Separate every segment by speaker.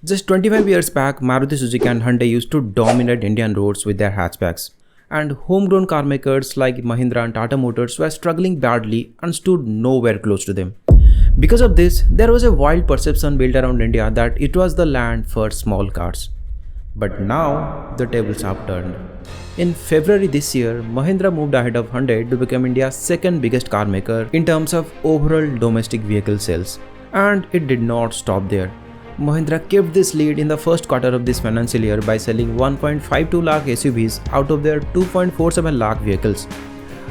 Speaker 1: Just 25 years back, Maruti Suzuki and Hyundai used to dominate Indian roads with their hatchbacks. And homegrown car makers like Mahindra and Tata Motors were struggling badly and stood nowhere close to them. Because of this, there was a wild perception built around India that it was the land for small cars. But now, the tables have turned. In February this year, Mahindra moved ahead of Hyundai to become India's second biggest car maker in terms of overall domestic vehicle sales. And it did not stop there. Mahindra kept this lead in the first quarter of this financial year by selling 1.52 lakh SUVs out of their 2.47 lakh vehicles.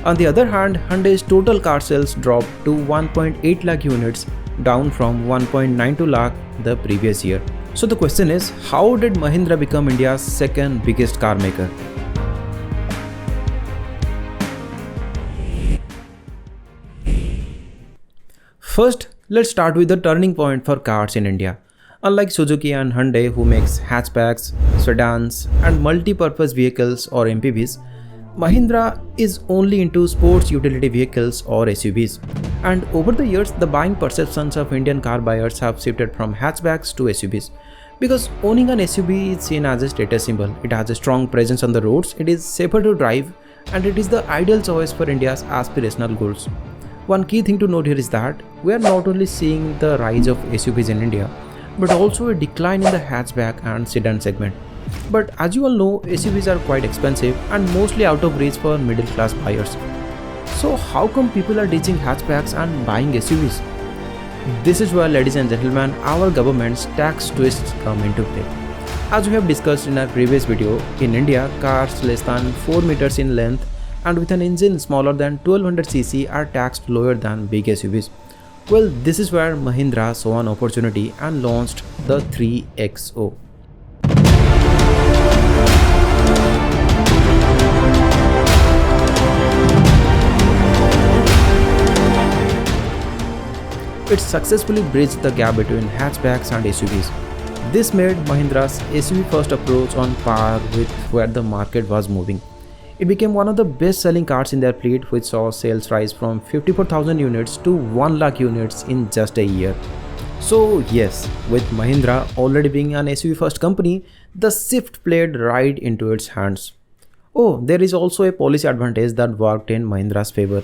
Speaker 1: On the other hand, Hyundai's total car sales dropped to 1.8 lakh units, down from 1.92 lakh the previous year. So the question is, how did Mahindra become India's second biggest car maker? First, let's start with the turning point for cars in India. Unlike Suzuki and Hyundai, who makes hatchbacks, sedans, and multi-purpose vehicles or MPVs, Mahindra is only into sports utility vehicles or SUVs. And over the years, the buying perceptions of Indian car buyers have shifted from hatchbacks to SUVs. Because owning an SUV is seen as a status symbol. It has a strong presence on the roads, it is safer to drive, and it is the ideal choice for India's aspirational goals. One key thing to note here is that we are not only seeing the rise of SUVs in India, but also a decline in the hatchback and sedan segment. But as you all know, SUVs are quite expensive and mostly out of reach for middle class buyers. So how come people are ditching hatchbacks and buying SUVs? This is where, ladies and gentlemen, our government's tax twists come into play. As we have discussed in our previous video, in India, cars less than 4 meters in length and with an engine smaller than 1200cc are taxed lower than big SUVs. Well, this is where Mahindra saw an opportunity and launched the 3XO. It successfully bridged the gap between hatchbacks and SUVs. This made Mahindra's SUV first approach on par with where the market was moving. It became one of the best-selling cars in their fleet, which saw sales rise from 54,000 units to 1 lakh units in just a year. So yes, with Mahindra already being an SUV-first company, the shift played right into its hands. Oh, there is also a policy advantage that worked in Mahindra's favor.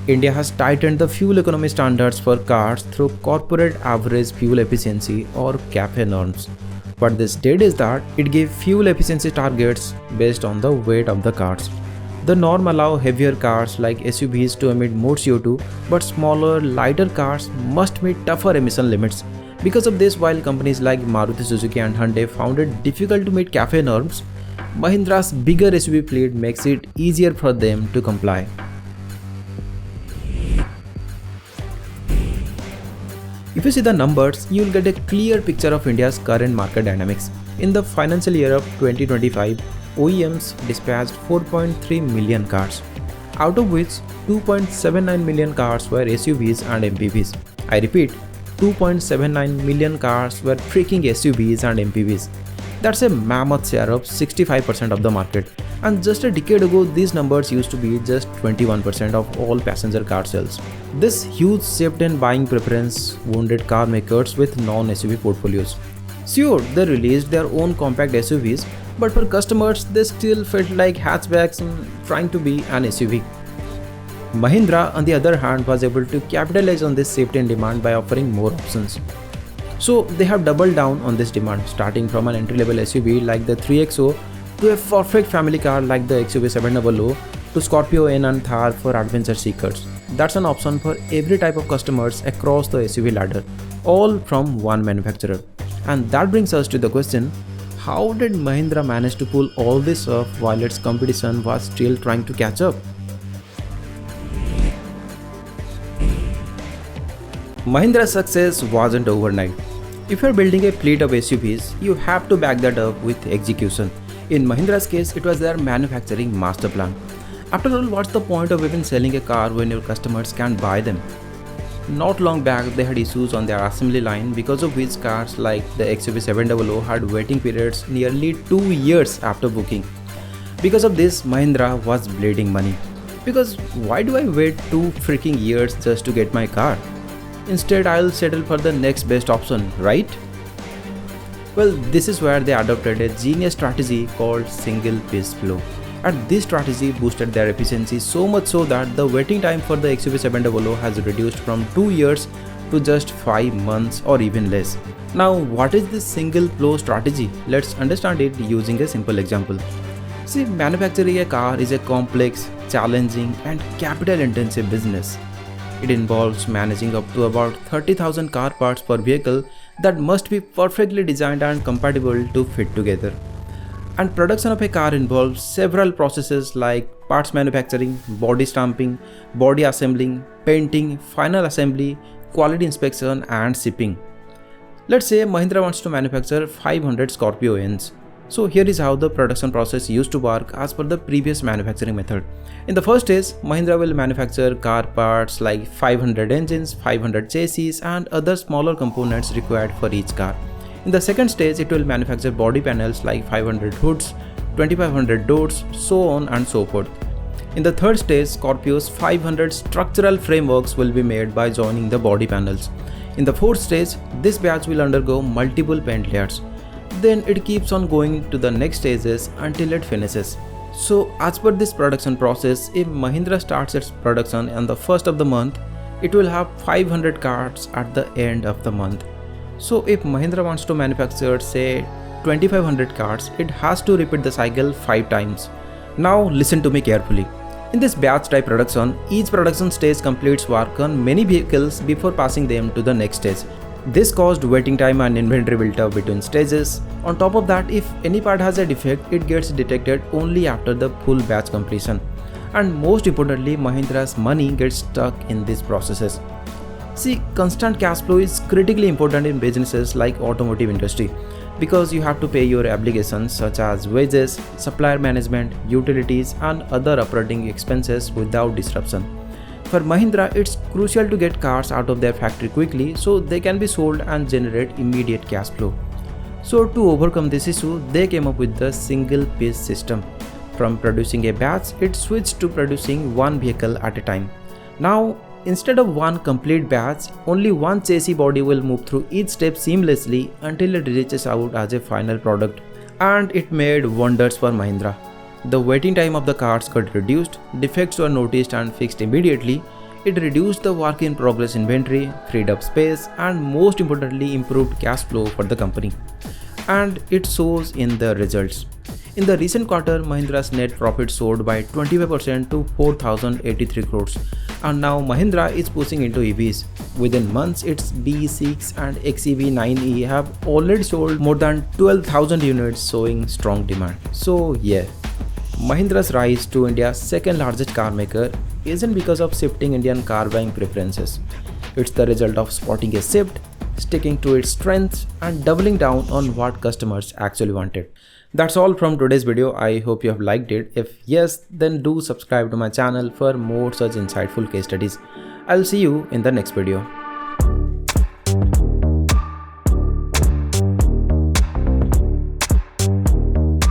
Speaker 1: India has tightened the fuel economy standards for cars through Corporate Average Fuel Efficiency or CAFE norms. What this did is that it gave fuel efficiency targets based on the weight of the cars. The norm allows heavier cars like SUVs to emit more CO2, but smaller, lighter cars must meet tougher emission limits. Because of this, while companies like Maruti Suzuki and Hyundai found it difficult to meet CAFE norms, Mahindra's bigger SUV fleet makes it easier for them to comply. If you see the numbers, you will get a clear picture of India's current market dynamics. In the financial year of 2025, OEMs dispatched 4.3 million cars, out of which 2.79 million cars were SUVs and MPVs. I repeat, 2.79 million cars were freaking SUVs and MPVs. That's a mammoth share of 65% of the market. And just a decade ago, these numbers used to be just 21% of all passenger car sales. This huge shift in buying preference wounded car makers with non-SUV portfolios. Sure, they released their own compact SUVs, but for customers, they still felt like hatchbacks trying to be an SUV. Mahindra, on the other hand, was able to capitalize on this shift in demand by offering more options. So they have doubled down on this demand, starting from an entry-level SUV like the 3XO to a perfect family car like the XUV700 to Scorpio N and Thar for adventure seekers. That's an option for every type of customers across the SUV ladder, all from one manufacturer. And that brings us to the question, how did Mahindra manage to pull all this off while its competition was still trying to catch up? Mahindra's success wasn't overnight. If you're building a fleet of SUVs, you have to back that up with execution. In Mahindra's case, it was their manufacturing master plan. After all, what's the point of even selling a car when your customers can't buy them? Not long back, they had issues on their assembly line, because of which cars like the XUV700 had waiting periods nearly 2 years after booking. Because of this, Mahindra was bleeding money. Because why do I wait 2 freaking years just to get my car? Instead, I'll settle for the next best option, right? Well, this is where they adopted a genius strategy called single piece flow. And this strategy boosted their efficiency so much so that the waiting time for the XUV700 has reduced from 2 years to just 5 months or even less. Now, what is this single flow strategy? Let's understand it using a simple example. See, manufacturing a car is a complex, challenging and capital intensive business. It involves managing up to about 30,000 car parts per vehicle that must be perfectly designed and compatible to fit together. And production of a car involves several processes like parts manufacturing, body stamping, body assembling, painting, final assembly, quality inspection and shipping. Let's say Mahindra wants to manufacture 500 Scorpio Ns. So here is how the production process used to work as per the previous manufacturing method. In the first stage, Mahindra will manufacture car parts like 500 engines, 500 chassis and other smaller components required for each car. In the second stage, it will manufacture body panels like 500 hoods, 2500 doors, so on and so forth. In the third stage, Scorpio's 500 structural frameworks will be made by joining the body panels. In the fourth stage, this batch will undergo multiple paint layers. Then it keeps on going to the next stages until it finishes. So as per this production process, if Mahindra starts its production on the first of the month, it will have 500 cars at the end of the month. So if Mahindra wants to manufacture say 2500 cars, it has to repeat the cycle 5 times. Now listen to me carefully. In this batch type production, each production stage completes work on many vehicles before passing them to the next stage. This caused waiting time and inventory built up between stages. On top of that, if any part has a defect, it gets detected only after the full batch completion. And most importantly, Mahindra's money gets stuck in these processes. See, constant cash flow is critically important in businesses like automotive industry because you have to pay your obligations such as wages, supplier management, utilities and other operating expenses without disruption. For Mahindra, it's crucial to get cars out of their factory quickly so they can be sold and generate immediate cash flow. So to overcome this issue, they came up with the single piece system. From producing a batch, it switched to producing one vehicle at a time. Now, instead of one complete batch, only one chassis body will move through each step seamlessly until it reaches out as a final product. And it made wonders for Mahindra. The waiting time of the cars got reduced, defects were noticed and fixed immediately, it reduced the work in progress inventory, freed up space and most importantly improved cash flow for the company. And it shows in the results. In the recent quarter, Mahindra's net profit soared by 25% to 4,083 crores. And now Mahindra is pushing into EVs. Within months, its BE6 and XEV9e have already sold more than 12,000 units, showing strong demand. So yeah, Mahindra's rise to India's second largest car maker isn't because of shifting Indian car buying preferences. It's the result of spotting a shift, sticking to its strengths and doubling down on what customers actually wanted. That's all from today's video. I hope you have liked it. If yes, then do subscribe to my channel for more such insightful case studies. I'll see you in the next video.